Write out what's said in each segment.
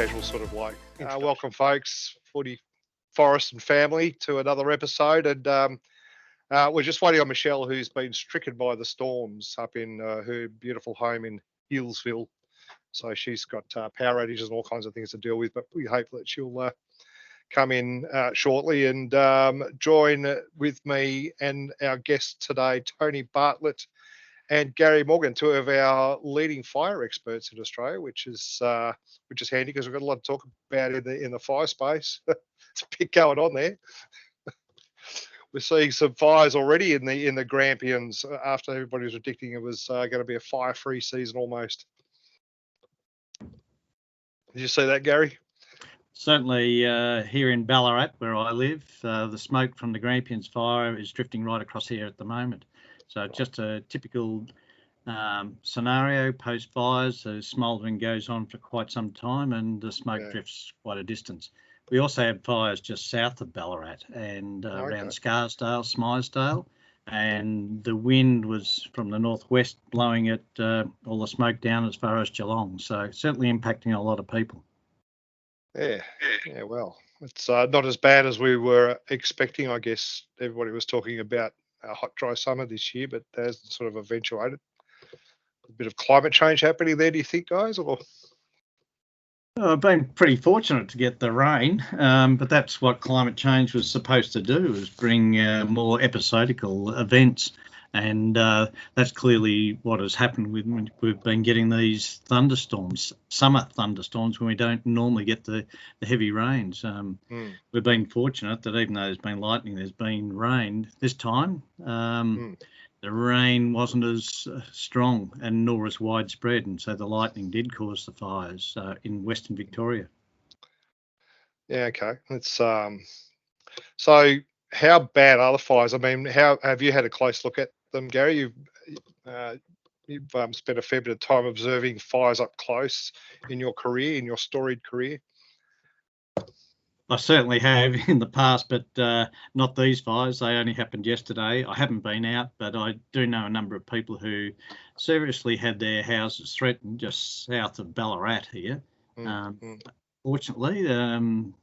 casual sort of like Welcome, folks, Footy, Forest and family, to another episode. And we're just waiting on Michelle, who's been stricken by the storms up in her beautiful home in Hillsville. So she's got power outages and all kinds of things to deal with, but we hope that she'll come in shortly and join with me and our guest today, Tony Bartlett and Gary Morgan, two of our leading fire experts in Australia, which is handy because we've got a lot to talk about in the fire space. It's a bit going on there. We're seeing some fires already in the Grampians after everybody was predicting it was going to be a fire-free season almost. Did you see that, Gary? Certainly here in Ballarat, where I live, the smoke from the Grampians fire is drifting right across here at the moment. So just a typical scenario post-fires. The smouldering goes on for quite some time and the smoke drifts quite a distance. We also have fires just south of Ballarat and around Scarsdale, Smythesdale, and the wind was from the northwest blowing it all the smoke down as far as Geelong. So certainly impacting a lot of people. Yeah. Well, it's not as bad as we were expecting. I guess everybody was talking about a hot, dry summer this year, but there's sort of eventuated. A bit of climate change happening there, do you think, guys? Or I've been pretty fortunate to get the rain, but that's what climate change was supposed to do, is bring more episodical events. And that's clearly what has happened when we've been getting these thunderstorms, summer thunderstorms, when we don't normally get the heavy rains. We've been fortunate that even though there's been lightning, there's been rain this time. The rain wasn't as strong and nor as widespread, and so the lightning did cause the fires in Western Victoria. Yeah, okay. It's so how bad are the fires? I mean, how have you had a close look at them, Gary? You've spent a fair bit of time observing fires up close in your career, in your storied career. I certainly have in the past, but not these fires. They only happened yesterday. I haven't been out, but I do know a number of people who seriously had their houses threatened just south of Ballarat here. Fortunately,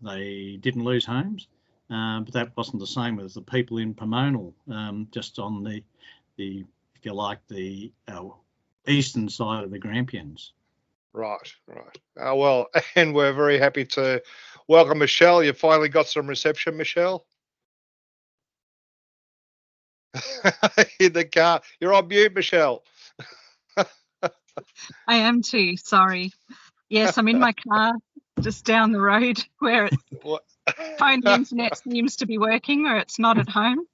they didn't lose homes, but that wasn't the same as the people in Pomonal, just on the if you like, the eastern side of the Grampians. Right. Well, and we're very happy to welcome Michelle. You finally got some reception, Michelle. In the car. You're on mute, Michelle. I am too, sorry. Yes, I'm in my car just down the road where phone internet seems to be working, or it's not at home.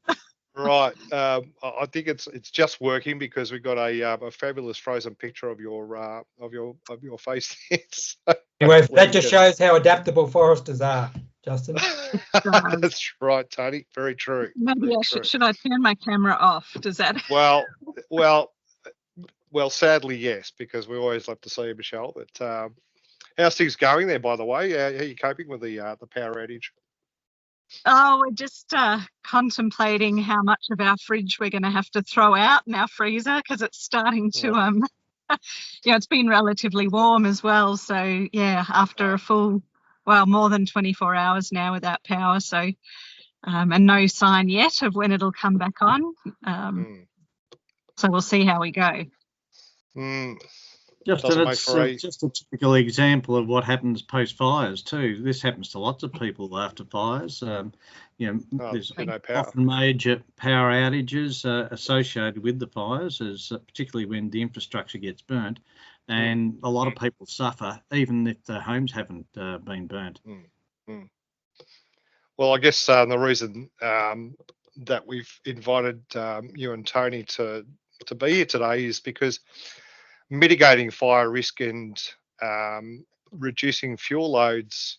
Right. I think it's just working because we've got a fabulous frozen picture of your face there. So anyway, that just shows how adaptable foresters are, Justin. That's right, Tony. Very true. Maybe should I turn my camera off? Does that? Well, sadly, yes, because we always love to see you, Michelle. But how's things going there, by the way? How are you coping with the power outage? Oh, we're just contemplating how much of our fridge we're going to have to throw out in our freezer, because it's starting to, it's been relatively warm as well. So, yeah, after a full, more than 24 hours now without power. So, and no sign yet of when it'll come back on. So we'll see how we go. It's just a typical example of what happens post fires too. This happens to lots of people after fires. There's often major power outages associated with the fires, particularly when the infrastructure gets burnt, and a lot of people suffer even if their homes haven't been burnt. Well, I guess the reason that we've invited you and Tony to be here today is because mitigating fire risk and reducing fuel loads,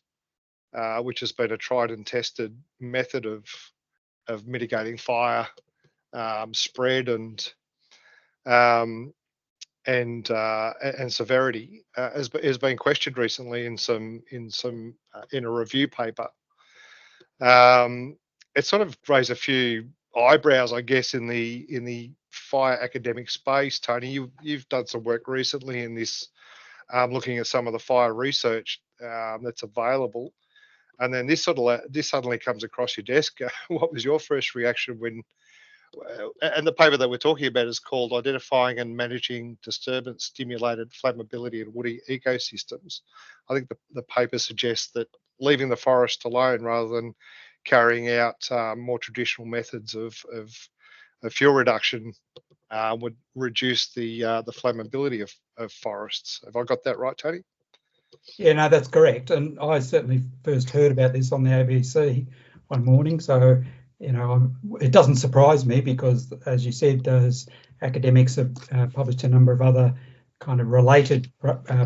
which has been a tried and tested method of mitigating fire spread and severity, has been questioned recently in a review paper. It sort of raised a few eyebrows, I guess, in the fire academic space. Tony, you've done some work recently in this, looking at some of the fire research that's available, and then this suddenly comes across your desk. What was your first reaction when? And the paper that we're talking about is called Identifying and Managing Disturbance-Stimulated Flammability in Woody Ecosystems. I think the paper suggests that leaving the forest alone rather than carrying out more traditional methods of fuel reduction would reduce the flammability of forests. Have I got that right, Tony? Yeah, no, that's correct. And I certainly first heard about this on the ABC one morning. So, it doesn't surprise me because, as you said, those academics have published a number of other kind of related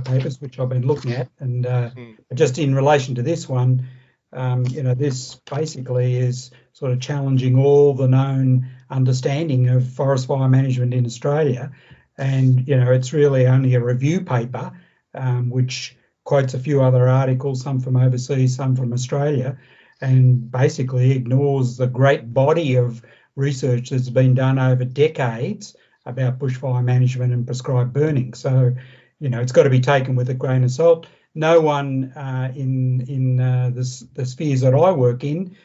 papers, which I've been looking at. And just in relation to this one, this basically is sort of challenging all the known understanding of forest fire management in Australia. And, it's really only a review paper, which quotes a few other articles, some from overseas, some from Australia, and basically ignores the great body of research that's been done over decades about bushfire management and prescribed burning. So, it's got to be taken with a grain of salt. No one in the spheres that I work in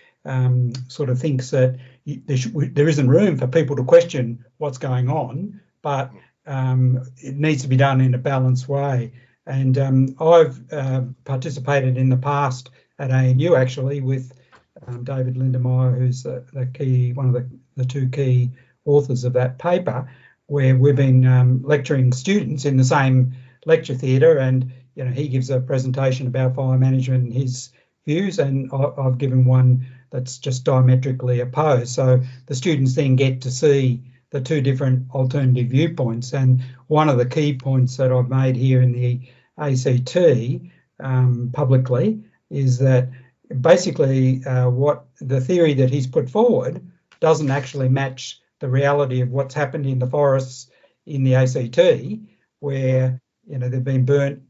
sort of thinks that there isn't room for people to question what's going on, but it needs to be done in a balanced way. And I've participated in the past at ANU actually with David Lindemeyer, who's one of the two key authors of that paper, where we've been lecturing students in the same lecture theatre, and he gives a presentation about fire management and his views, and I've given one that's just diametrically opposed. So the students then get to see the two different alternative viewpoints. And one of the key points that I've made here in the ACT publicly is that basically what the theory that he's put forward doesn't actually match the reality of what's happened in the forests in the ACT, where they've been burnt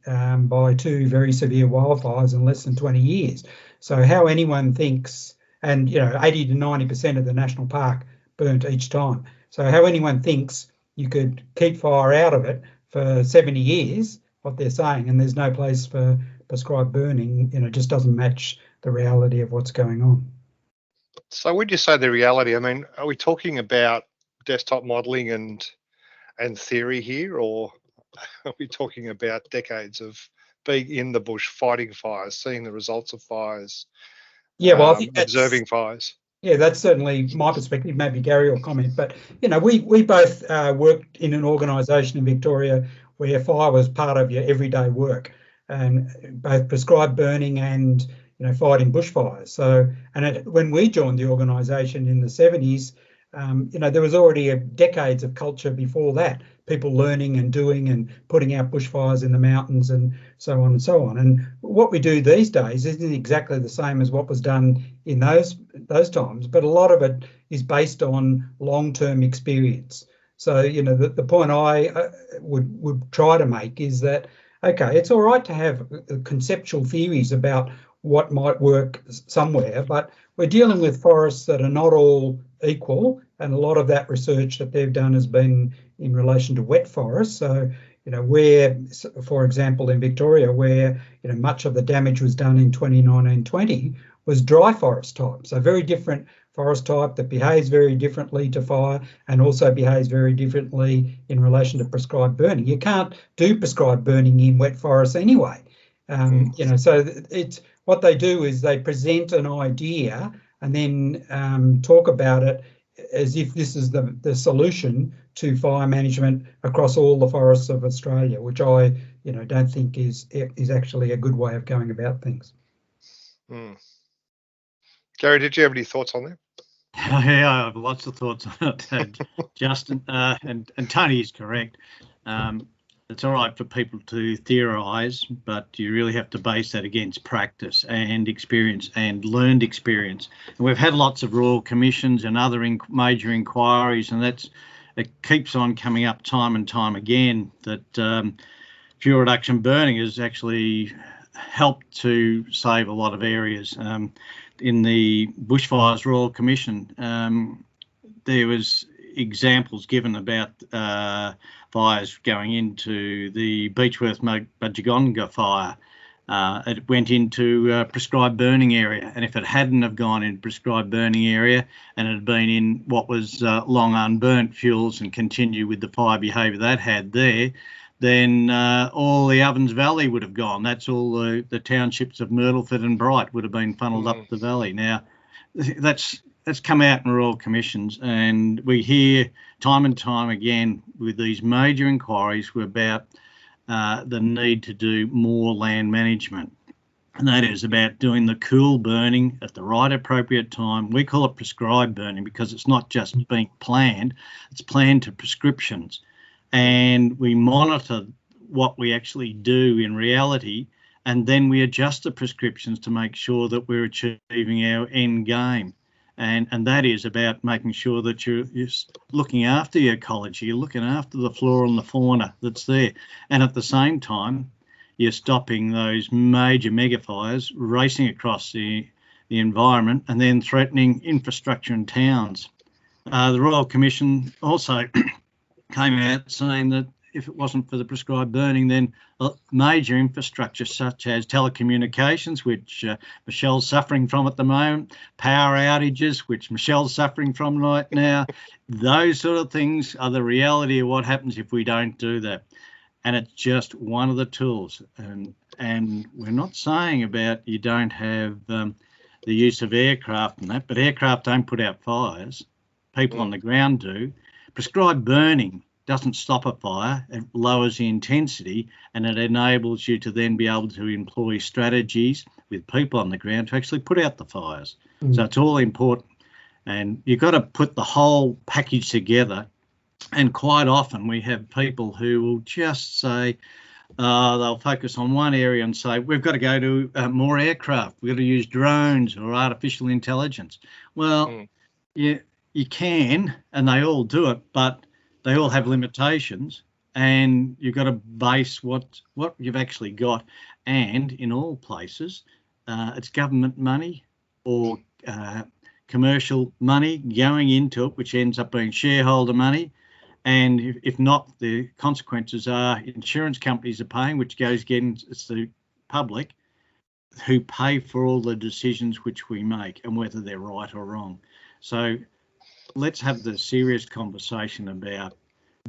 by two very severe wildfires in less than 20 years. So how anyone thinks, and 80 to 90% of the national park burnt each time. So how anyone thinks you could keep fire out of it for 70 years, what they're saying, and there's no place for prescribed burning, just doesn't match the reality of what's going on. So when you say the reality, I mean, are we talking about desktop modelling and theory here, or are we talking about decades of being in the bush, fighting fires, seeing the results of fires, I think observing fires? Yeah, that's certainly my perspective. Maybe Gary will comment, but we both worked in an organisation in Victoria where fire was part of your everyday work, and both prescribed burning and fighting bushfires. So, when we joined the organisation in the 70s, there was already decades of culture before that, people learning and doing and putting out bushfires in the mountains and so on and so on. And what we do these days isn't exactly the same as what was done in those times, but a lot of it is based on long-term experience. So, the point I would try to make is that, okay, it's all right to have conceptual theories about what might work somewhere, but we're dealing with forests that are not all equal, and a lot of that research that they've done has been in relation to wet forests. So, where, for example, in Victoria, where much of the damage was done in 2019-20 was dry forest type. So very different forest type that behaves very differently to fire and also behaves very differently in relation to prescribed burning. You can't do prescribed burning in wet forests anyway. So it's what they do is they present an idea and then talk about it as if this is the solution to fire management across all the forests of Australia, which I don't think is actually a good way of going about things. Gary, did you have any thoughts on that? Yeah, I have lots of thoughts on it, Justin, and Tony is correct. It's all right for people to theorise, but you really have to base that against practice and experience and learned experience. And we've had lots of royal commissions and other major inquiries, and it keeps on coming up time and time again that fuel reduction burning has actually helped to save a lot of areas. In the Bushfires Royal Commission, there was examples given about fires going into the Beechworth Budgegonga fire It went into prescribed burning area, and if it hadn't have gone in prescribed burning area and it had been in what was long unburnt fuels and continue with the fire behaviour that had there, then all the Ovens Valley would have gone. That's all the townships of Myrtleford and Bright would have been funnelled up the valley. Now, that's come out in Royal Commissions, and we hear time and time again with these major inquiries about the need to do more land management. And that is about doing the cool burning at the right appropriate time. We call it prescribed burning because it's not just being planned, it's planned to prescriptions. And we monitor what we actually do in reality, and then we adjust the prescriptions to make sure that we're achieving our end game. And that is about making sure that you're looking after your ecology, you're looking after the flora and the fauna that's there. And at the same time, you're stopping those major megafires racing across the environment and then threatening infrastructure and towns. The Royal Commission also came out saying that if it wasn't for the prescribed burning, then major infrastructure such as telecommunications, which Michelle's suffering from at the moment, power outages, which Michelle's suffering from right now, those sort of things are the reality of what happens if we don't do that. And it's just one of the tools. And we're not saying about you don't have the use of aircraft and that, but aircraft don't put out fires. People on the ground do. Prescribed burning doesn't stop a fire, it lowers the intensity, and it enables you to then be able to employ strategies with people on the ground to actually put out the fires. So it's all important. And you've got to put the whole package together. And quite often we have people who will just say, they'll focus on one area and say, we've got to go to more aircraft, we've got to use drones or artificial intelligence. Well, you can, and they all do it, but they all have limitations, and you've got to base what you've actually got. And in all places, it's government money or commercial money going into it, which ends up being shareholder money. And if not, the consequences are insurance companies are paying, which goes again, it's the public who pay for all the decisions which we make and whether they're right or wrong. So let's have the serious conversation about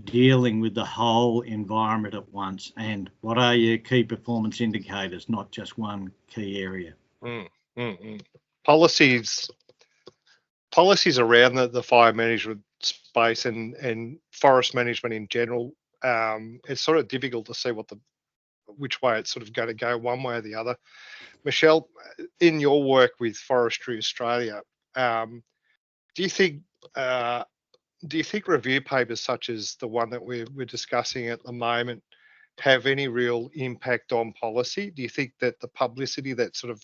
dealing with the whole environment at once and what are your key performance indicators, not just one key area. Policies around the fire management space and forest management in general, it's sort of difficult to see which way it's sort of going to go, one way or the other. Michelle, in your work with Forestry Australia, do you think review papers such as the one that we're discussing at the moment have any real impact on policy? Do you think that the publicity that sort of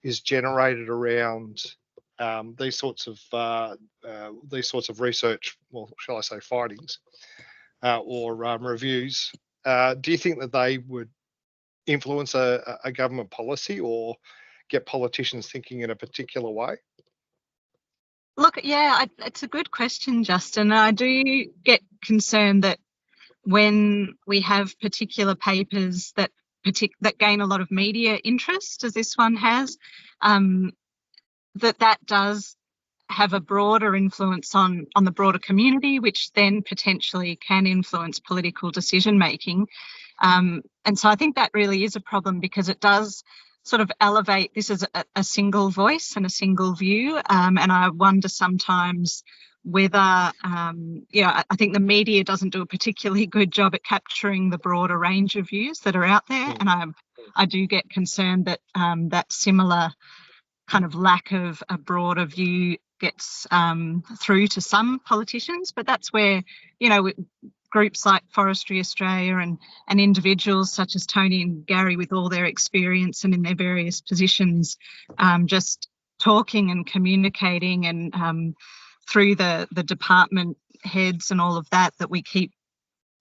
is generated around these sorts of research, well, shall I say findings or reviews, do you think that they would influence a government policy or get politicians thinking in a particular way? Look, yeah, it's a good question, Justin. I do get concerned that when we have particular papers that gain a lot of media interest, as this one has, that does have a broader influence on the broader community, which then potentially can influence political decision making. And so I think that really is a problem because it does sort of elevate this as a single voice and a single view. And I wonder sometimes whether, I think the media doesn't do a particularly good job at capturing the broader range of views that are out there. And I do get concerned that that similar kind of lack of a broader view gets through to some politicians. But that's where, groups like Forestry Australia and individuals such as Tony and Gary with all their experience and in their various positions, just talking and communicating and through the department heads and all of that we keep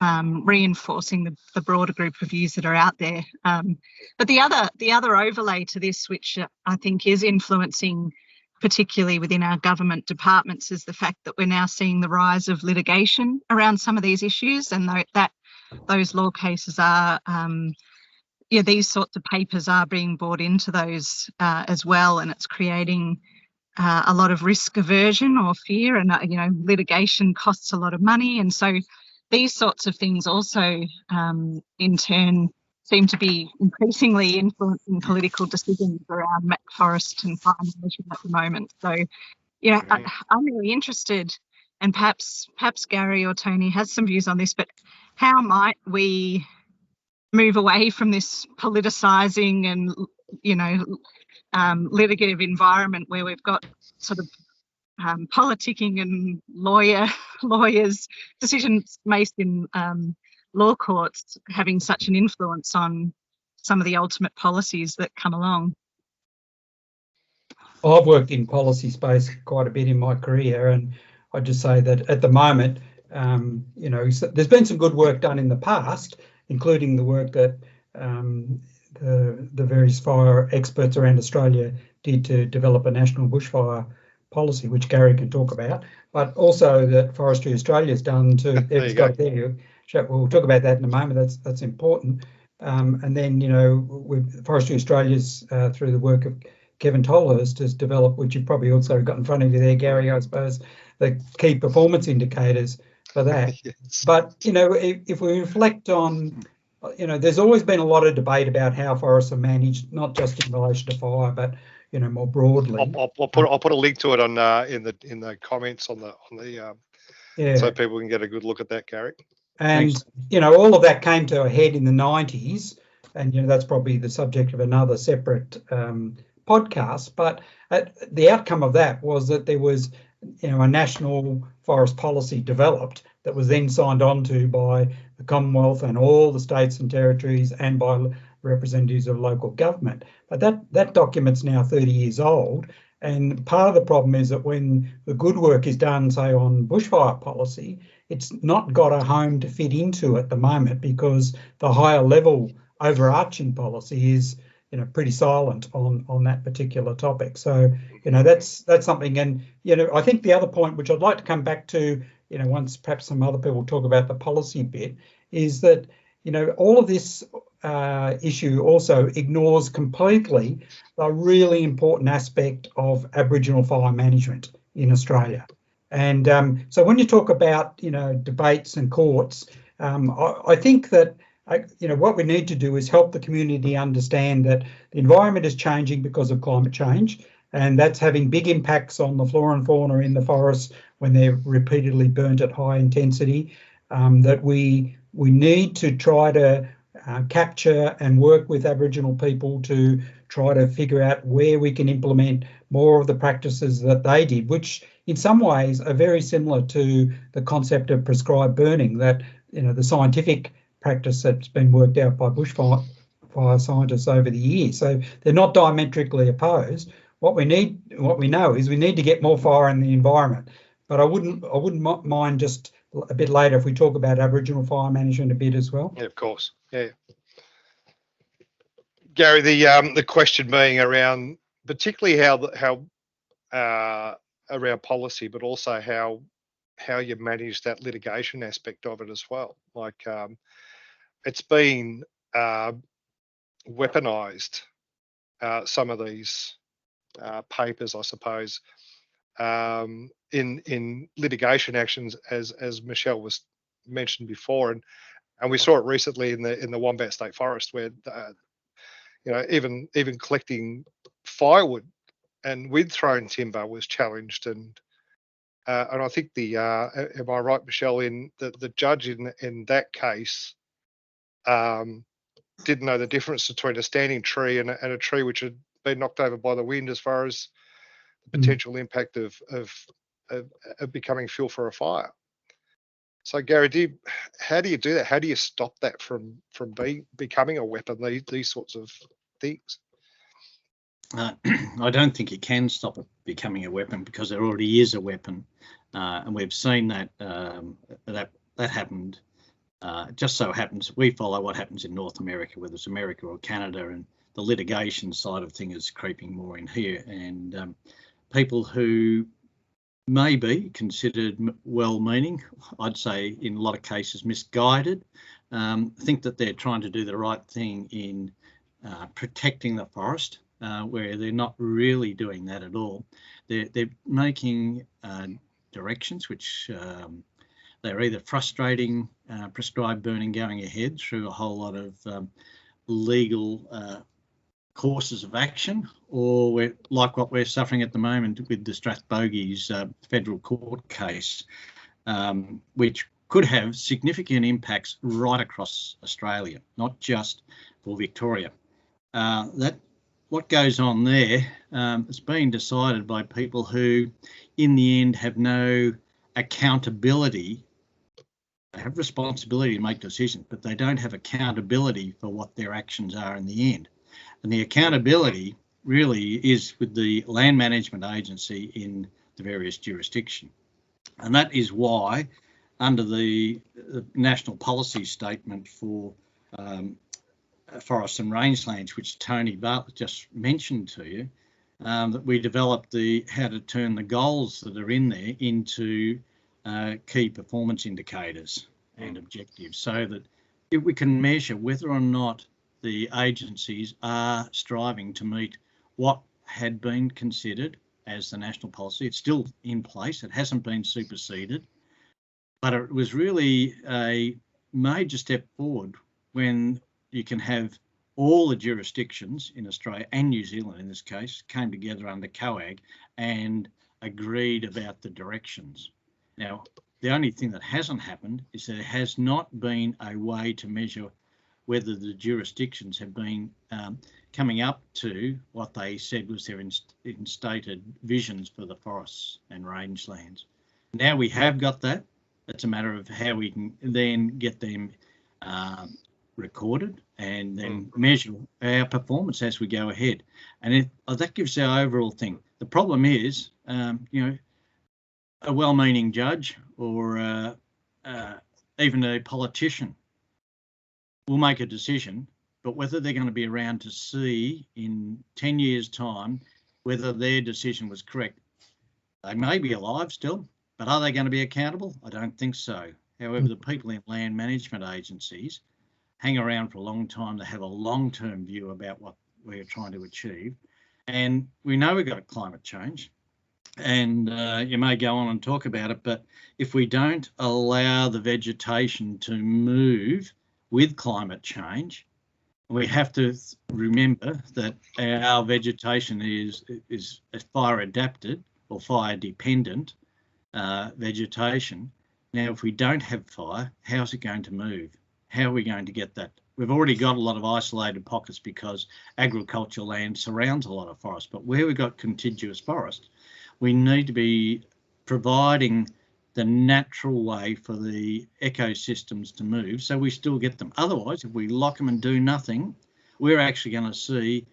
reinforcing the broader group of views that are out there. But the other overlay to this, which I think is influencing particularly within our government departments, is the fact that we're now seeing the rise of litigation around some of these issues, and those law cases are, these sorts of papers are being brought into those as well, and it's creating a lot of risk aversion or fear, and litigation costs a lot of money, and so these sorts of things also in turn seem to be increasingly influencing political decisions around forest and fire management at the moment. So I'm really interested, and perhaps Gary or Tony has some views on this, but how might we move away from this politicising and litigative environment where we've got sort of politicking and lawyers, decisions made in law courts having such an influence on some of the ultimate policies that come along? I've worked in policy space quite a bit in my career, and I'd just say that at the moment, there's been some good work done in the past, including the work that the various fire experts around Australia did to develop a national bushfire policy, which Gary can talk about, but also that Forestry Australia has done to. We'll talk about that in a moment. That's important. And then with Forestry Australia's through the work of Kevin Tolhurst has developed, which you've probably also got in front of you there, Gary, I suppose, the key performance indicators for that. Yes. But if we reflect on, there's always been a lot of debate about how forests are managed, not just in relation to fire, but more broadly. I'll put a link to it on in the comments on the so people can get a good look at that, Gary. And all of that came to a head in the 90s, and that's probably the subject of another separate podcast. But the outcome of that was that there was a national forest policy developed that was then signed on to by the Commonwealth and all the states and territories and by representatives of local government. But that document's now 30 years old, and part of the problem is that when the good work is done, say on bushfire policy, it's not got a home to fit into at the moment because the higher level overarching policy is pretty silent on that particular topic. So that's something. And I think the other point which I'd like to come back to once perhaps some other people talk about the policy bit is that all of this issue also ignores completely a really important aspect of Aboriginal fire management in Australia. And so when you talk about debates and courts, I think that what we need to do is help the community understand that the environment is changing because of climate change, and that's having big impacts on the flora and fauna in the forests when they're repeatedly burnt at high intensity. That we need to try to capture and work with Aboriginal people to try to figure out where we can implement more of the practices that they did, which in some ways are very similar to the concept of prescribed burning, that the scientific practice that's been worked out by bushfire scientists over the years. So they're not diametrically opposed. What we know is we need to get more fire in the environment. But I wouldn't mind just a bit later if we talk about Aboriginal fire management a bit as well. Yeah, of course. Yeah. Gary, the question being around particularly how around policy, but also how you manage that litigation aspect of it as well. Like it's been weaponized, some of these papers, I suppose, in litigation actions, as Michelle was mentioned before, and we saw it recently in the Wombat State Forest, where even collecting firewood and wind-thrown timber was challenged, and I think am I right, Michelle, in the judge in that case didn't know the difference between a standing tree and a tree which had been knocked over by the wind, as far as the potential impact of becoming fuel for a fire. So, Gary, how do you do that? How do you stop that from becoming a weapon? These sorts of things. I don't think you can stop it becoming a weapon, because there already is a weapon, and we've seen that that happened. Just so happens we follow what happens in North America, whether it's America or Canada, and the litigation side of things is creeping more in here. And people who may be considered well-meaning, I'd say in a lot of cases misguided, think that they're trying to do the right thing in protecting the forest, where they're not really doing that at all. They're making directions which they're either frustrating prescribed burning going ahead through a whole lot of legal courses of action, or we're like what we're suffering at the moment with the Strathbogies federal court case, which could have significant impacts right across Australia, not just for Victoria. What goes on there has been decided by people who, in the end, have no accountability. They have responsibility to make decisions, but they don't have accountability for what their actions are in the end. And the accountability really is with the land management agency in the various jurisdictions. And that is why, under the national policy statement for forests and rangelands, which Tony Bartlett just mentioned to you, that we developed how to turn the goals that are in there into key performance indicators and objectives, so that if we can measure whether or not the agencies are striving to meet what had been considered as the national policy. It's still in place. It hasn't been superseded, but it was really a major step forward when you can have all the jurisdictions in Australia and New Zealand in this case came together under COAG and agreed about the directions. Now, the only thing that hasn't happened is there has not been a way to measure whether the jurisdictions have been coming up to what they said was their instated visions for the forests and rangelands. Now we have got that. It's a matter of how we can then get them recorded and then measure our performance as we go ahead. And that gives our overall thing. The problem is, a well-meaning judge or even a politician will make a decision, but whether they're going to be around to see in 10 years' time whether their decision was correct. They may be alive still, but are they going to be accountable? I don't think so. However, the people in land management agencies hang around for a long time to have a long-term view about what we're trying to achieve. And we know we've got climate change, and you may go on and talk about it, but if we don't allow the vegetation to move with climate change, we have to remember that our vegetation is fire adapted or fire dependent vegetation. Now, if we don't have fire, how's it going to move? How are we going to get that? We've already got a lot of isolated pockets because agricultural land surrounds a lot of forest, but where we've got contiguous forest, we need to be providing the natural way for the ecosystems to move so we still get them. Otherwise, if we lock them and do nothing, we're actually going to see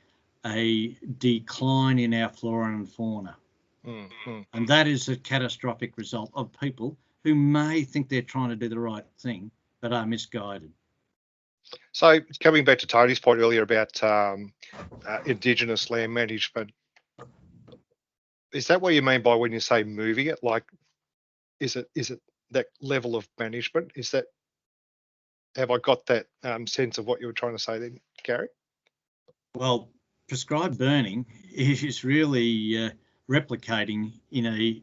a decline in our flora and fauna. And that is a catastrophic result of people who may think they're trying to do the right thing but are misguided. So coming back to Tony's point earlier about Indigenous land management, is that what you mean by when you say moving it? Like, is it that level of management? Have I got that sense of what you were trying to say then, Gary? Well, prescribed burning is really replicating in a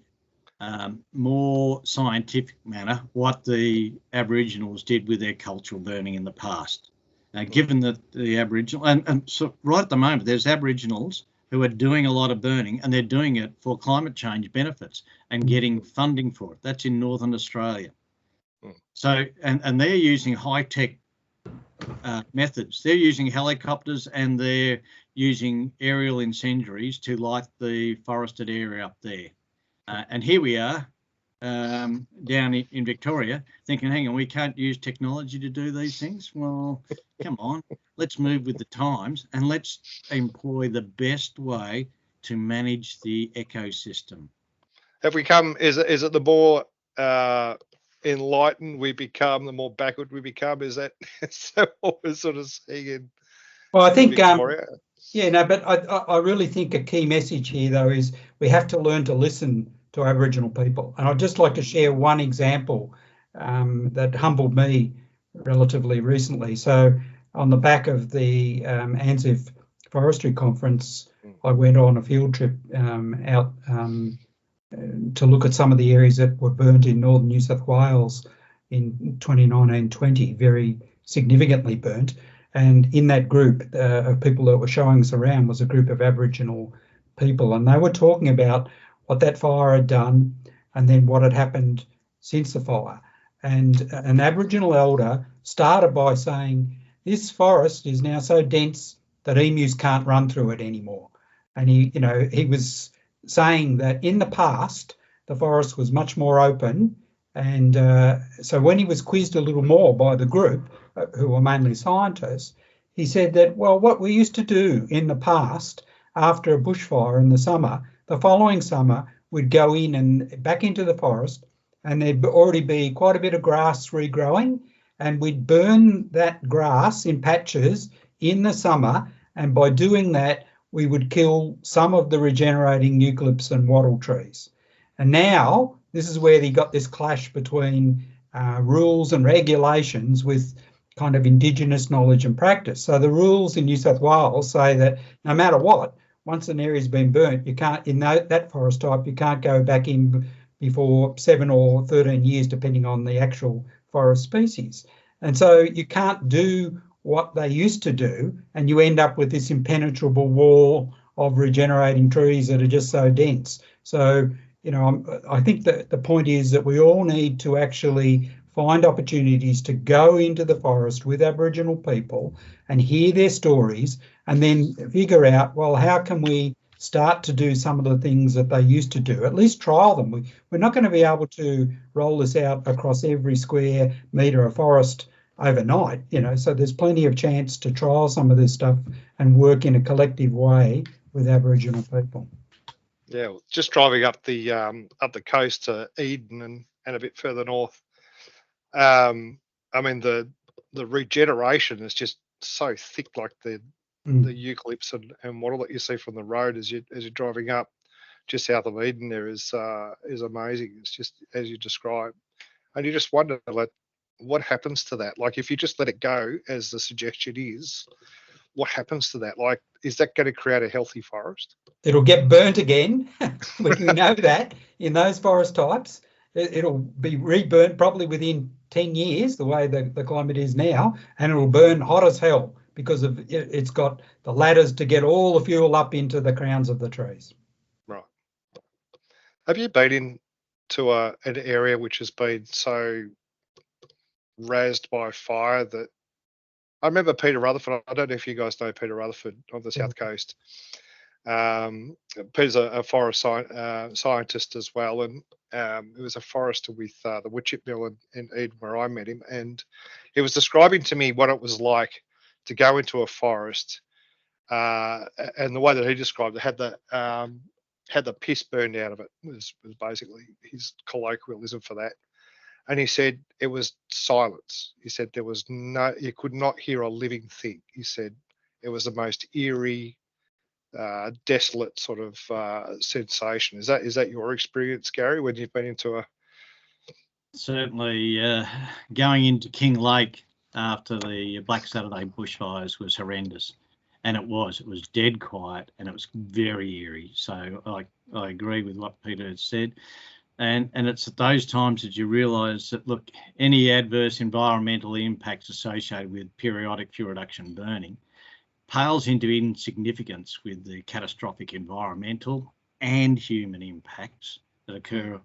more scientific manner what the Aboriginals did with their cultural burning in the past. Now, given that the Aboriginal, and so right at the moment, there's Aboriginals who are doing a lot of burning, and they're doing it for climate change benefits and getting funding for it. That's in Northern Australia. So, and they're using high-tech methods. They're using helicopters and they're using aerial incendiaries to light the forested area up there. And here we are down in Victoria thinking, hang on, we can't use technology to do these things. Well, come on, let's move with the times and let's employ the best way to manage the ecosystem. Have we come, is it the more enlightened we become, the more backward we become? Is that what we're sort of seeing in I think, Victoria? but I really think a key message here, though, is we have to learn to listen to Aboriginal people. And I'd just like to share one example that humbled me relatively recently. So on the back of the ANZIF Forestry Conference, I went on a field trip out to look at some of the areas that were burnt in northern New South Wales in 2019-20, very significantly burnt. And in that group of people that were showing us around was a group of Aboriginal people, and they were talking about what that fire had done and then what had happened since the fire. And an Aboriginal elder started by saying, this forest is now so dense that emus can't run through it anymore. And he was saying that in the past, the forest was much more open. And so when he was quizzed a little more by the group, who were mainly scientists, he said that, well, what we used to do in the past, after a bushfire in the summer, the following summer, we'd go in and back into the forest, and there'd already be quite a bit of grass regrowing, and we'd burn that grass in patches in the summer, and by doing that, we would kill some of the regenerating eucalypts and wattle trees. And now, this is where he got this clash between rules and regulations with kind of Indigenous knowledge and practice. So the rules in New South Wales say that no matter what, once an area's been burnt, you can't, in that forest type, you can't go back in before 7 or 13 years, depending on the actual forest species. And so you can't do what they used to do, and you end up with this impenetrable wall of regenerating trees that are just so dense. So, I think that the point is that we all need to actually find opportunities to go into the forest with Aboriginal people and hear their stories, and then figure out, well, how can we start to do some of the things that they used to do, at least trial them. We're not going to be able to roll this out across every square metre of forest overnight, so there's plenty of chance to trial some of this stuff and work in a collective way with Aboriginal people. Yeah, just driving up the coast to Eden and a bit further north. I mean, the regeneration is just so thick, like the eucalypts and wattle that you see from the road as you're driving up just south of Eden there is amazing. It's just as you describe, and you just wonder, like, what happens to that? Like, if you just let it go, as the suggestion is, what happens to that? Like, is that going to create a healthy forest? It'll get burnt again. We know that in those forest types. It'll be reburnt probably within 10 years, the way the climate is now, and it'll burn hot as hell because it's got the ladders to get all the fuel up into the crowns of the trees. Right. Have you been into an area which has been so razzed by fire that I remember Peter Rutherford? I don't know if you guys know Peter Rutherford on the South Coast. Peter's a forest scientist as well, and he was a forester with the woodchip mill in Eden where I met him, and he was describing to me what it was like to go into a forest, and the way that he described it had the piss burned out of it was basically his colloquialism for that. And he said it was silence. He said there was you could not hear a living thing. He said it was the most eerie, desolate sort of sensation. Is that your experience, Gary, when you've been into a? Certainly, going into King Lake after the Black Saturday bushfires was horrendous, and it was dead quiet, and it was very eerie. So I agree with what Peter had said. And it's at those times that you realise that, look, any adverse environmental impacts associated with periodic fuel reduction burning pales into insignificance with the catastrophic environmental and human impacts that occur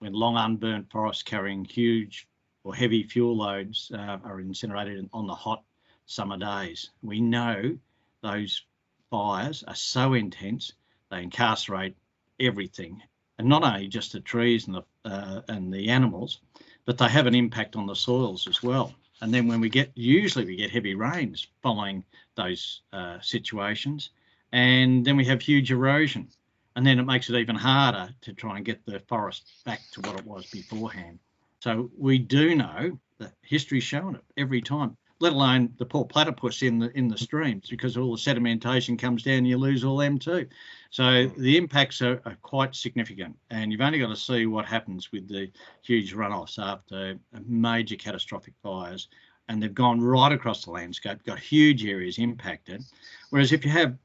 when long unburnt forests carrying huge or heavy fuel loads are incinerated on the hot summer days. We know those fires are so intense, they incarcerate everything. And not only just the trees and the animals, but they have an impact on the soils as well. And then when usually we get heavy rains following those situations, and then we have huge erosion. And then it makes it even harder to try and get the forest back to what it was beforehand. So we do know that history's shown it every time, let alone the poor platypus in the streams, because all the sedimentation comes down and you lose all them too. So the impacts are quite significant, and you've only got to see what happens with the huge runoffs after major catastrophic fires and they've gone right across the landscape, got huge areas impacted. Whereas if you have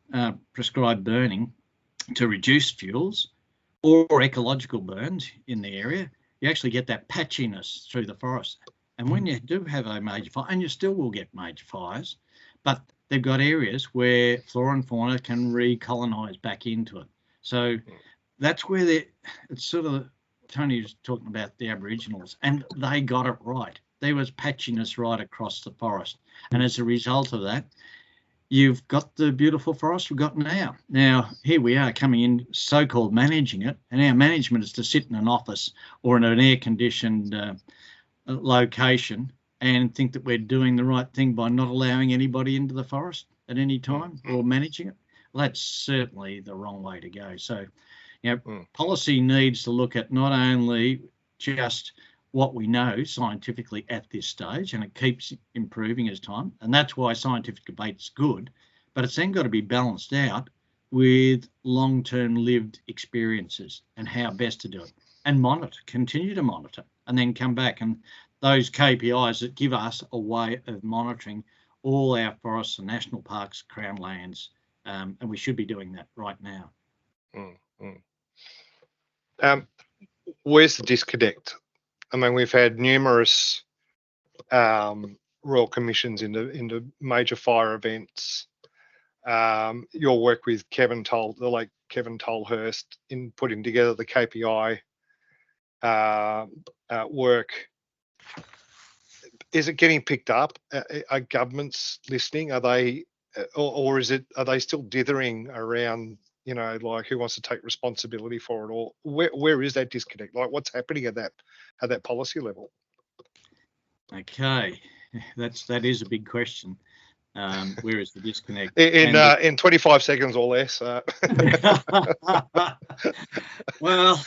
prescribed burning to reduce fuels or ecological burns in the area, you actually get that patchiness through the forest. And when you do have a major fire, and you still will get major fires, but they've got areas where flora and fauna can recolonise back into it. So that's where it's sort of, Tony was talking about the Aboriginals, and they got it right. There was patchiness right across the forest. And as a result of that, you've got the beautiful forest we've got now. Now, here we are coming in, so-called managing it, and our management is to sit in an office or in an air-conditioned location and think that we're doing the right thing by not allowing anybody into the forest at any time or managing it. Well, that's certainly the wrong way to go. So, policy needs to look at not only just what we know scientifically at this stage, and it keeps improving as time, and that's why scientific debate's good, but it's then got to be balanced out with long-term lived experiences and how best to do it, and monitor, continue to monitor, and then come back, and those KPIs that give us a way of monitoring all our forests and national parks, crown lands, and we should be doing that right now. Where's the disconnect? I mean, we've had numerous royal commissions into major fire events. Your work with the late Kevin Tolhurst in putting together the KPI work. Is it getting picked up? Are governments listening? Are they, or are they still dithering around? Like who wants to take responsibility for it, or where is that disconnect? Like what's happening at that policy level? Okay, that is a big question. Where is the disconnect? In 25 seconds or less. Well,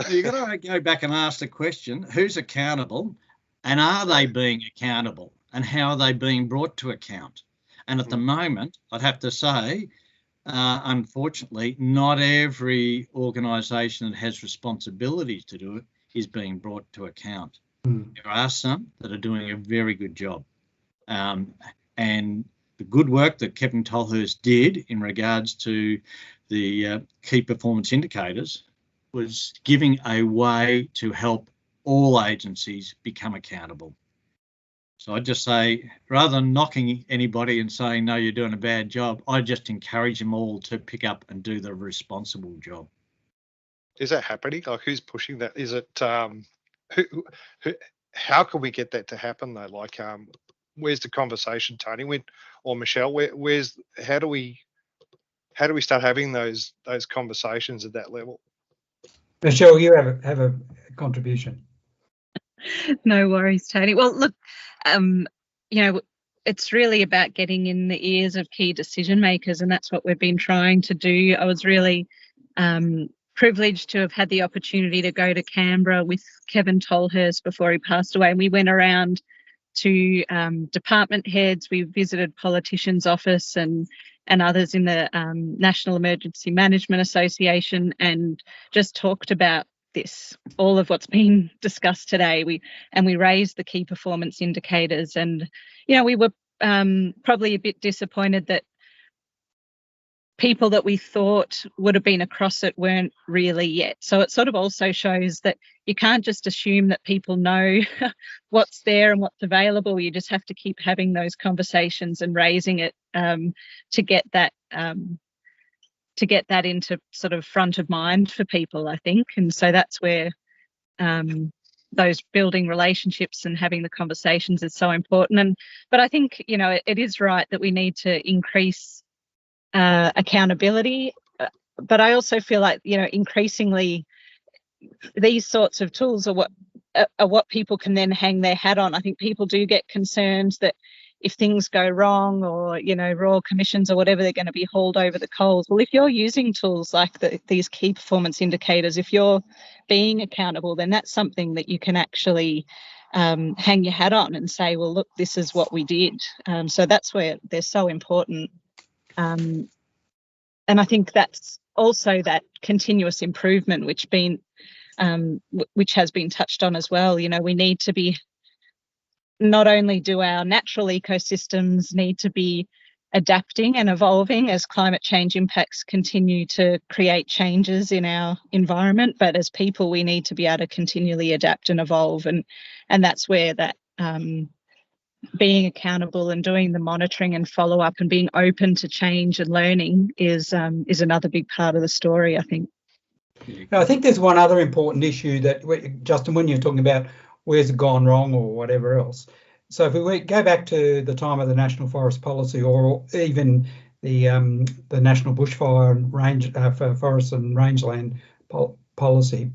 you've got to go back and ask the question: who's accountable, and are they being accountable, and how are they being brought to account? And at the moment, I'd have to say, unfortunately, not every organisation that has responsibilities to do it is being brought to account. There are some that are doing a very good job. And the good work that Kevin Tolhurst did in regards to the key performance indicators was giving a way to help all agencies become accountable. So I'd just say, rather than knocking anybody and saying, no, you're doing a bad job, I just encourage them all to pick up and do the responsible job. Is that happening? Like, who's pushing that? Is it, how can we get that to happen though? Like, where's the conversation, Tony, or Michelle, how do we start having those conversations at that level? Michelle, you have a contribution. No worries, Tony. Well, look, it's really about getting in the ears of key decision makers, and that's what we've been trying to do. I was really privileged to have had the opportunity to go to Canberra with Kevin Tolhurst before he passed away, and we went around to department heads. We visited politicians' office and others in the National Emergency Management Association, and just talked about all of what's been discussed today. We raised the key performance indicators, and we were probably a bit disappointed that people that we thought would have been across it weren't really yet. So it sort of also shows that you can't just assume that people know what's there and what's available. You just have to keep having those conversations and raising it to get that into sort of front of mind for people, I think. And so that's where those building relationships and having the conversations is so important. But I think, it is right that we need to increase accountability. But I also feel like, increasingly these sorts of tools are what people can then hang their hat on. I think people do get concerned that if things go wrong or, royal commissions or whatever, they're going to be hauled over the coals. Well, if you're using tools like these key performance indicators, if you're being accountable, then that's something that you can actually hang your hat on and say, well, look, this is what we did. So that's where they're so important. And I think that's also that continuous improvement, which has been touched on as well. We need to be not only do our natural ecosystems need to be adapting and evolving as climate change impacts continue to create changes in our environment, but as people, we need to be able to continually adapt and evolve. And that's where that being accountable and doing the monitoring and follow up and being open to change and learning is another big part of the story, I think. Now, I think there's one other important issue that, Justin, when you're talking about where's it gone wrong or whatever else. So if we go back to the time of the National Forest Policy, or even the National Bushfire and Range for Forest and Rangeland Policy,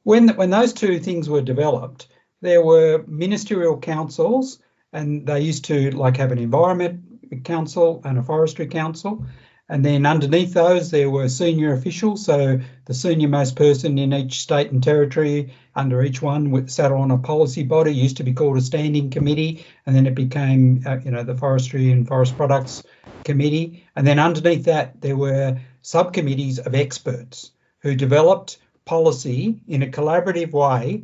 when those two things were developed, there were ministerial councils, and they used to like have an environment council and a forestry council. And then underneath those, there were senior officials. So the senior most person in each state and territory under each one sat on a policy body, used to be called a standing committee. And then it became, the Forestry and Forest Products Committee. And then underneath that, there were subcommittees of experts who developed policy in a collaborative way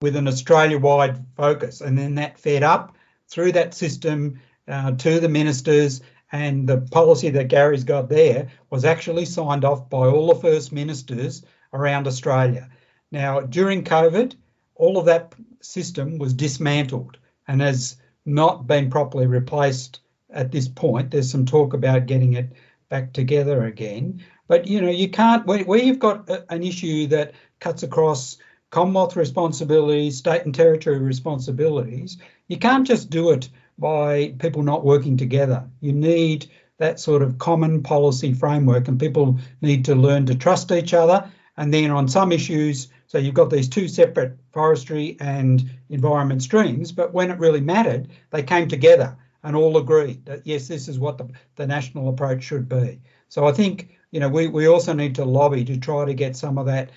with an Australia-wide focus. And then that fed up through that system to the ministers. And the policy that Gary's got there was actually signed off by all the first ministers around Australia. Now, during COVID, all of that system was dismantled and has not been properly replaced at this point. There's some talk about getting it back together again. But, you can't, where you've got an issue that cuts across Commonwealth responsibilities, state and territory responsibilities, you can't just do it by people not working together. You need that sort of common policy framework, and people need to learn to trust each other. And then on some issues, so you've got these two separate forestry and environment streams, but when it really mattered, they came together and all agreed that, yes, this is what the national approach should be. So I think, we also need to lobby to try to get some of that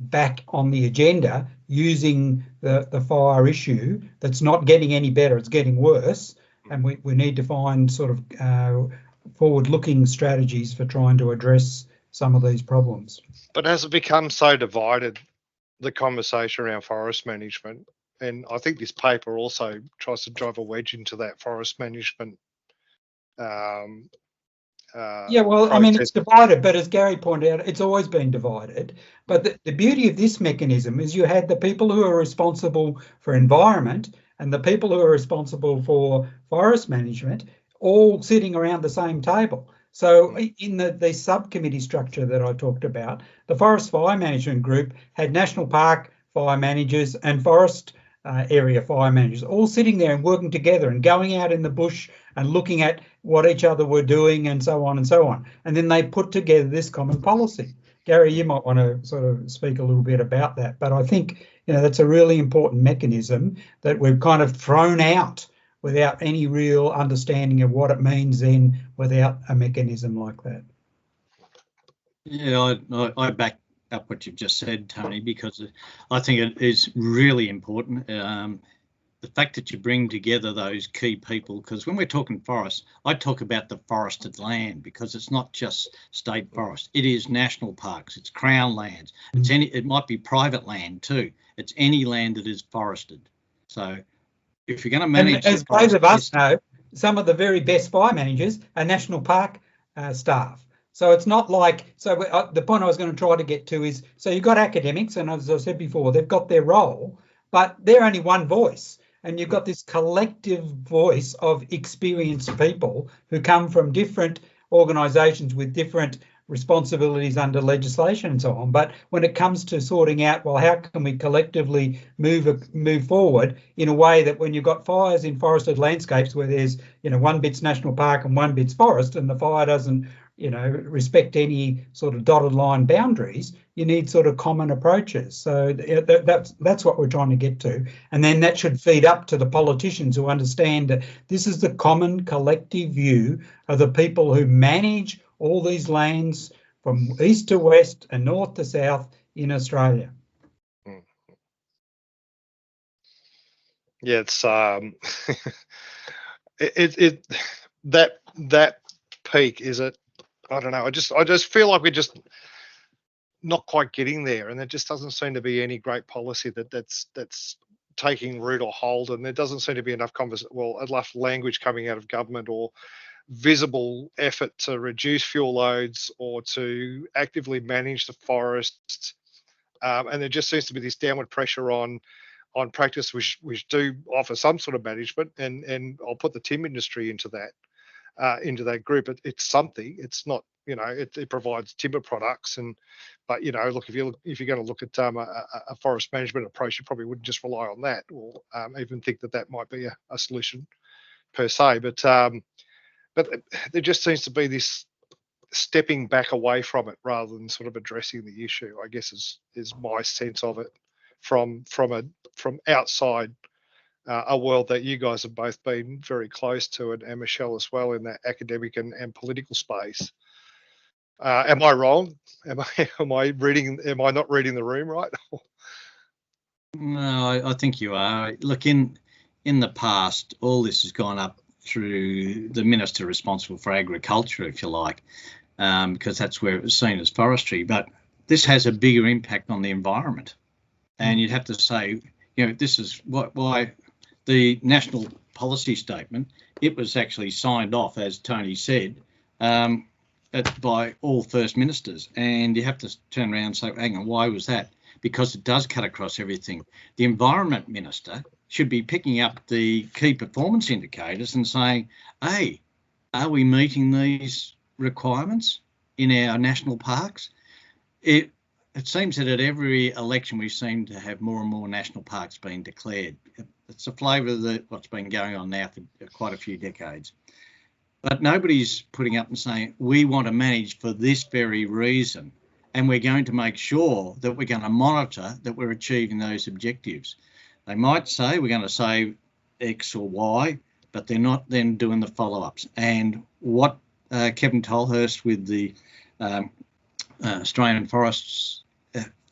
back on the agenda, using the fire issue that's not getting any better, it's getting worse, and we need to find sort of forward-looking strategies for trying to address some of these problems. But has it become so divided, the conversation around forest management? And I think this paper also tries to drive a wedge into that forest management. It's divided, but as Gary pointed out, it's always been divided. But the beauty of this mechanism is you had the people who are responsible for environment and the people who are responsible for forest management all sitting around the same table. So in the subcommittee structure that I talked about, the Forest Fire Management Group had National Park fire managers and forest area fire managers all sitting there and working together and going out in the bush and looking at what each other were doing and so on and so on. And then they put together this common policy. Gary, you might want to sort of speak a little bit about that, but I think that's a really important mechanism that we've kind of thrown out without any real understanding of what it means then without a mechanism like that. Yeah, I back up what you've just said, Tony, because I think it is really important. The fact that you bring together those key people, because when we're talking forests, I talk about the forested land, because it's not just state forest. It is national parks, it's crown lands, it might be private land too. It's any land that is forested. So if you're going to manage, and as both of us know, some of the very best fire managers are national park staff. So it's not like, the point I was going to try to get to is, so you've got academics, and as I said before, they've got their role, but they're only one voice. And you've got this collective voice of experienced people who come from different organisations with different responsibilities under legislation and so on. But when it comes to sorting out, well, how can we collectively move forward in a way that when you've got fires in forested landscapes where there's, one bit's national park and one bit's forest, and the fire doesn't, respect any sort of dotted line boundaries, you need sort of common approaches. So that's what we're trying to get to. And then that should feed up to the politicians who understand that this is the common collective view of the people who manage all these lands from east to west and north to south in Australia. Yeah, it's that peak is it. I don't know. I just feel like we're just not quite getting there, and there just doesn't seem to be any great policy that's taking root or hold, and there doesn't seem to be enough enough language coming out of government or visible effort to reduce fuel loads or to actively manage the forests. And there just seems to be this downward pressure on practice which do offer some sort of management, and I'll put the timber industry into that group. It's something. It's not, it provides timber products, but look, if you're going to look at a forest management approach, you probably wouldn't just rely on that, or even think that might be a solution per se. But there just seems to be this stepping back away from it rather than sort of addressing the issue, I guess is my sense of it from outside a world that you guys have both been very close to, and Michelle as well, in that academic and political space. Am I wrong? Am I not reading the room right? No, I think you are. Look, in the past, all this has gone up through the minister responsible for agriculture, if you like, because that's where it was seen as forestry. But this has a bigger impact on the environment. And you'd have to say, this is why the national policy statement, it was actually signed off, as Tony said, by all First Ministers. And you have to turn around and say, hang on, why was that? Because it does cut across everything. The Environment Minister should be picking up the key performance indicators and saying, hey, are we meeting these requirements in our national parks? It seems that at every election we seem to have more and more national parks being declared. It's a flavour of what's been going on now for quite a few decades. But nobody's putting up and saying, we want to manage for this very reason, and we're going to make sure that we're going to monitor that we're achieving those objectives. They might say we're going to save X or Y, but they're not then doing the follow-ups. And what Kevin Tolhurst with the Australian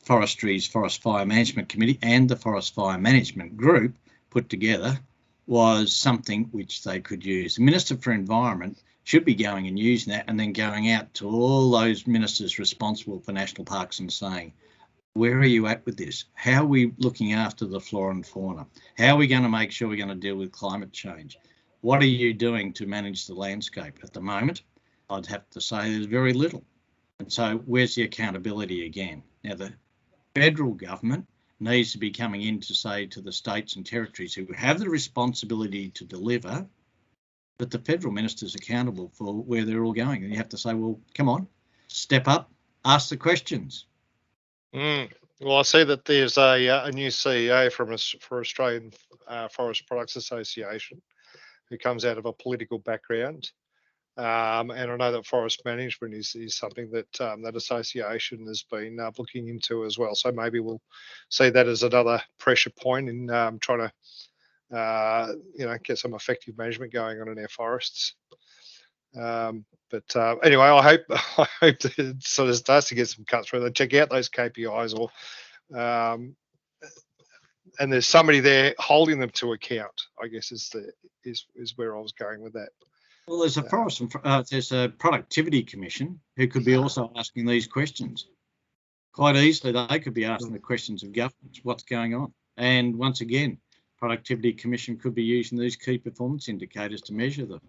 Forestry's Forest Fire Management Committee and the Forest Fire Management Group put together was something which they could use. The Minister for Environment should be going and using that, and then going out to all those ministers responsible for national parks and saying, where are you at with this? How are we looking after the flora and fauna? How are we going to make sure we're going to deal with climate change? What are you doing to manage the landscape? At the moment, I'd have to say there's very little. And so where's the accountability again? Now, the federal government needs to be coming in to say to the states and territories who have the responsibility to deliver, but the federal minister's accountable for where they're all going. And you have to say, well, come on, step up, ask the questions. Well, I see that there's a new CEO for Australian Forest Products Association who comes out of a political background. And I know that forest management is something that that association has been looking into as well. So maybe we'll see that as another pressure point in trying to get some effective management going on in our forests. But anyway, I hope that it sort of starts to get some cuts through. Check out those KPIs, or and there's somebody there holding them to account, I guess is where I was going with that. Well, there's there's a productivity commission who could be also asking these questions. Quite easily, they could be asking the questions of governments, what's going on? And once again, productivity commission could be using these key performance indicators to measure them.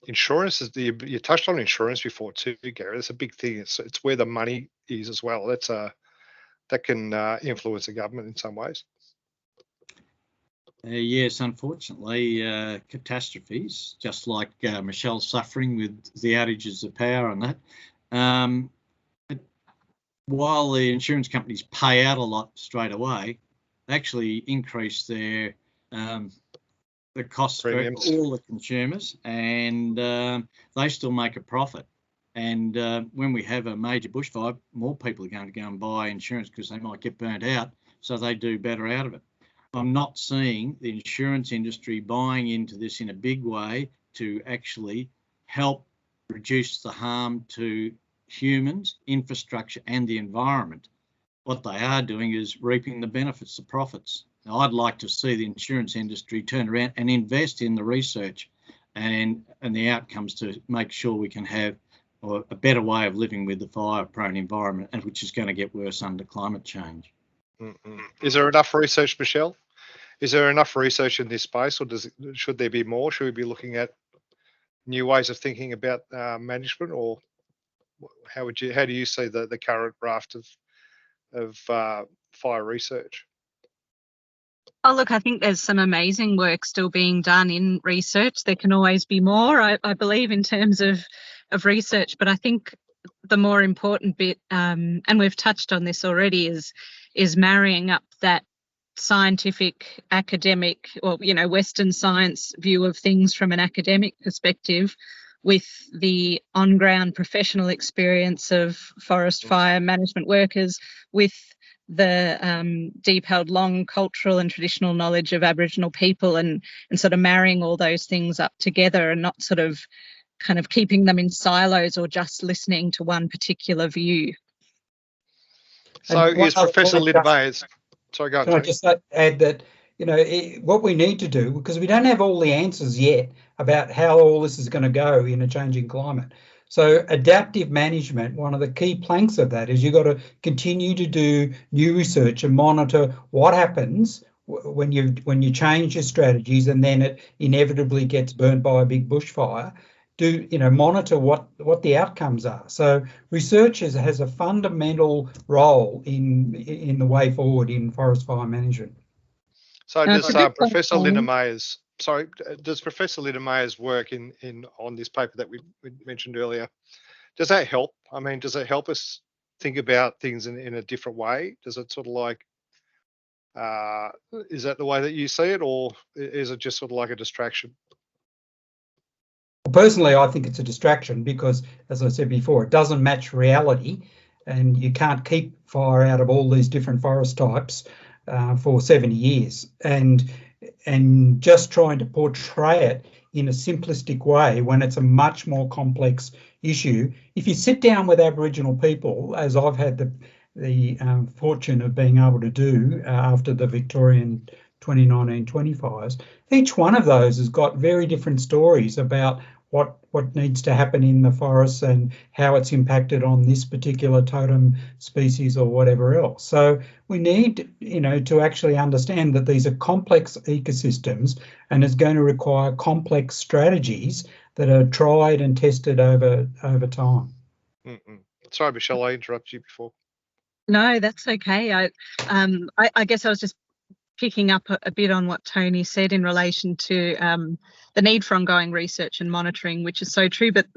Insurance you touched on insurance before too, Gary. That's a big thing. It's where the money is as well. That can influence the government in some ways. Yes, unfortunately, catastrophes, just like Michelle's suffering with the outages of power and that. While the insurance companies pay out a lot straight away, they actually increase their the costs premiums for all the consumers, and they still make a profit. And when we have a major bushfire, more people are going to go and buy insurance because they might get burnt out, so they do better out of it. I'm not seeing the insurance industry buying into this in a big way to actually help reduce the harm to humans, infrastructure and the environment. What they are doing is reaping the benefits, the profits. Now, I'd like to see the insurance industry turn around and invest in the research and the outcomes to make sure we can have a better way of living with the fire-prone environment, and which is going to get worse under climate change. Is there enough research, Michelle? Is there enough research in this space, or should there be more? Should we be looking at new ways of thinking about management, or how do you see the current raft of fire research? Oh, look, I think there's some amazing work still being done in research. There can always be more, I believe, in terms of research. But I think the more important bit, and we've touched on this already, is marrying up that scientific, academic, or Western science view of things from an academic perspective with the on-ground professional experience of forest fire management workers, with the deep-held long cultural and traditional knowledge of Aboriginal people, and sort of marrying all those things up together, and not sort of kind of keeping them in silos or just listening to one particular view. So is Professor Linda Mayers... Sorry, go on. Can I just add that, what we need to do, because we don't have all the answers yet about how all this is going to go in a changing climate. So adaptive management, one of the key planks of that is you've got to continue to do new research and monitor what happens when you change your strategies and then it inevitably gets burnt by a big bushfire. Monitor what the outcomes are. So research has a fundamental role in the way forward in forest fire management. So does Professor Linda Mayers... Sorry, does Professor Linda Mayers' work on this paper that we mentioned earlier, does that help? I mean, does it help us think about things in a different way? Does it sort of like, is that the way that you see it, or is it just sort of like a distraction? Personally, I think it's a distraction because, as I said before, it doesn't match reality, and you can't keep fire out of all these different forest types for 70 years. And just trying to portray it in a simplistic way when it's a much more complex issue. If you sit down with Aboriginal people, as I've had the fortune of being able to do after the Victorian 2019-20 fires, each one of those has got very different stories about what needs to happen in the forests and how it's impacted on this particular totem species or whatever else. So we need, to actually understand that these are complex ecosystems and it's going to require complex strategies that are tried and tested over time. Sorry, Michelle, I interrupted you before. No, that's okay. I guess I was just picking up a bit on what Tony said in relation to the need for ongoing research and monitoring, which is so true. But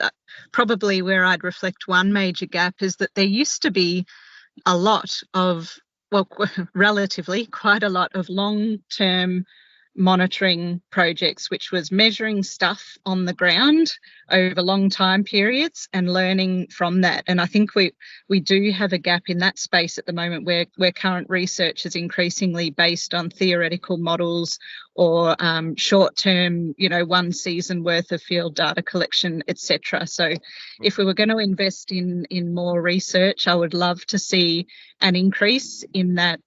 probably where I'd reflect one major gap is that there used to be a lot of, relatively quite a lot of long-term monitoring projects, which was measuring stuff on the ground over long time periods and learning from that. And I think we do have a gap in that space at the moment where current research is increasingly based on theoretical models or short-term, one season worth of field data collection, etc. So if we were going to invest in more research, I would love to see an increase in that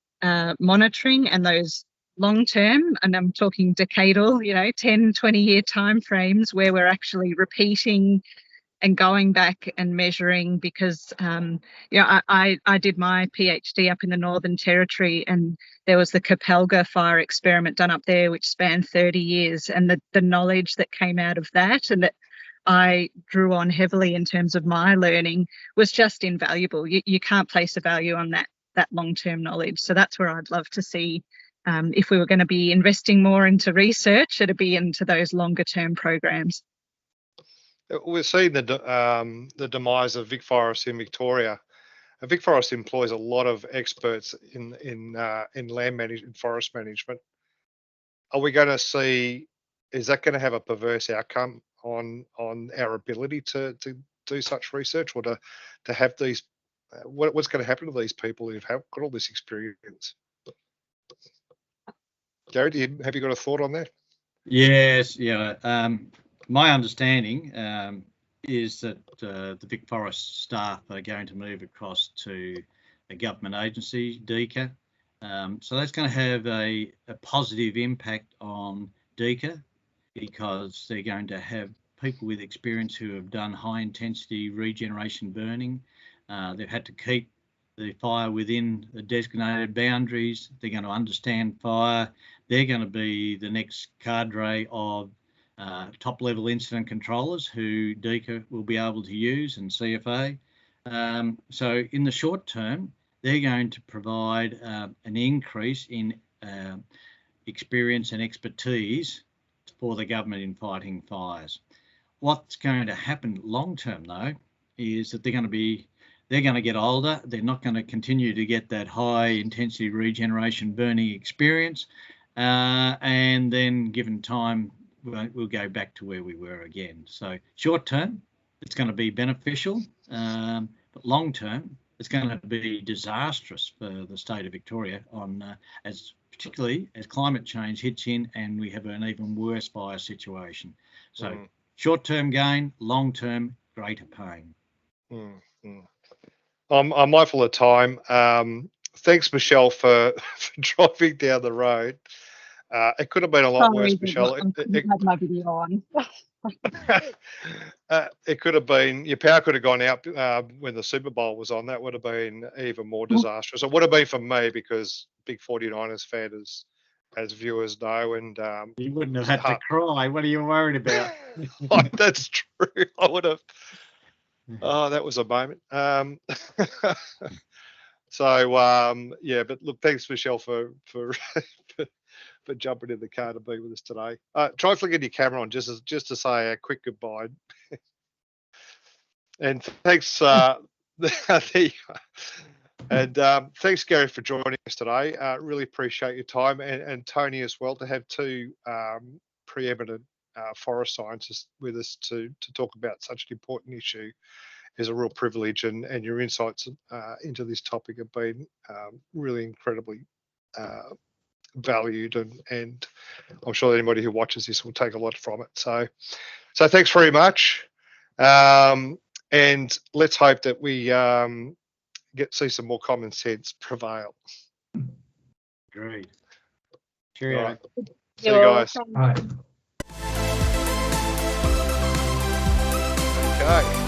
monitoring and those long-term, and I'm talking decadal, 10, 20-year timeframes where we're actually repeating and going back and measuring, because, I did my PhD up in the Northern Territory, and there was the Capelga fire experiment done up there, which spanned 30 years, and the knowledge that came out of that and that I drew on heavily in terms of my learning was just invaluable. You can't place a value on that long-term knowledge. So that's where I'd love to see, if we were going to be investing more into research, it'd be into those longer term programs. We're seeing the demise of Vic Forest in Victoria. Vic Forest employs a lot of experts in land management, forest management. Are we going to see? Is that going to have a perverse outcome on our ability to do such research, or to have these? What's going to happen to these people who've got all this experience? Gary, have you got a thought on that? Yes, my understanding is that the Vic Forest staff are going to move across to a government agency, DECA. So that's going to have a positive impact on DECA, because they're going to have people with experience who have done high intensity regeneration burning. They've had to keep the fire within the designated boundaries. They're going to understand fire. They're going to be the next cadre of top-level incident controllers who DECA will be able to use, and CFA. So in the short term, they're going to provide an increase in experience and expertise for the government in fighting fires. What's going to happen long term, though, is that they're going to get older. They're not going to continue to get that high intensity regeneration burning experience. And then given time, we'll go back to where we were again. So short term, it's going to be beneficial, but long term, it's going to be disastrous for the state of Victoria particularly as climate change hits in and we have an even worse fire situation. So short term gain, long term greater pain. I'm mindful of time. Thanks, Michelle, for driving down the road. It could have been a lot worse, Michelle. I had my video on. It could have been, your power could have gone out when the Super Bowl was on. That would have been even more disastrous. It would have been for me because big 49ers fan, as viewers know. And you wouldn't have had to cry. What are you worried about? That's true. I would have. Oh, that was a moment. Yeah, but look, thanks, Michelle, for jumping in the car to be with us today. Try flicking your camera on just to say a quick goodbye. And thanks, there you go. And thanks, Gary, for joining us today. Really appreciate your time, and Tony as well, to have two preeminent forest scientists with us to talk about such an important issue is a real privilege, and your insights into this topic have been really incredibly valued, and I'm sure anybody who watches this will take a lot from it. So thanks very much, and let's hope that we see some more common sense prevail. Great. Cheerio. All right. See you guys. All right. Okay.